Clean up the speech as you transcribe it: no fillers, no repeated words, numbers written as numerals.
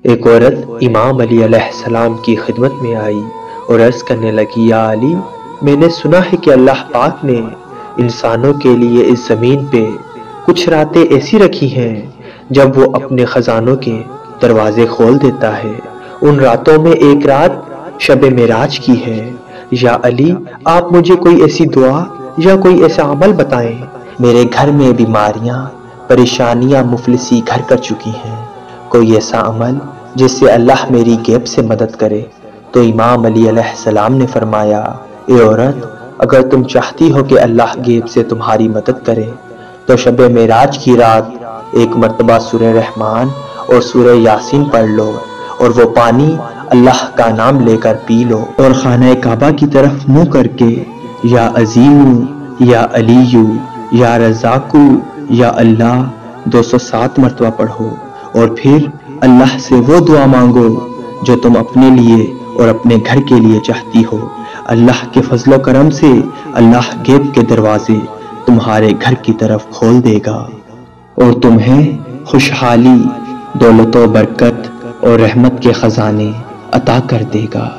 ایک عورت امام علی علیہ السلام کی خدمت میں آئی اور عرض کرنے لگی، یا علی، میں نے سنا ہے کہ اللہ پاک نے انسانوں کے لیے اس زمین پہ کچھ راتیں ایسی رکھی ہیں جب وہ اپنے خزانوں کے دروازے کھول دیتا ہے۔ ان راتوں میں ایک رات شب معراج کی ہے۔ یا علی، آپ مجھے کوئی ایسی دعا یا کوئی ایسا عمل بتائیں۔ میرے گھر میں بیماریاں، پریشانیاں، مفلسی گھر کر چکی ہیں، کوئی ایسا عمل جس سے اللہ میری غیب سے مدد کرے۔ تو امام علی علیہ السلام نے فرمایا، اے عورت، اگر تم چاہتی ہو کہ اللہ غیب سے تمہاری مدد کرے تو شب معراج کی رات ایک مرتبہ سورہ رحمان اور سورہ یاسین پڑھ لو، اور وہ پانی اللہ کا نام لے کر پی لو، اور خانہ کعبہ کی طرف منہ کر کے یا عظیم یا علی یا رزاق یا اللہ 207 مرتبہ پڑھو، اور پھر اللہ سے وہ دعا مانگو جو تم اپنے لیے اور اپنے گھر کے لیے چاہتی ہو۔ اللہ کے فضل و کرم سے اللہ غیب کے دروازے تمہارے گھر کی طرف کھول دے گا اور تمہیں خوشحالی، دولت و برکت اور رحمت کے خزانے عطا کر دے گا۔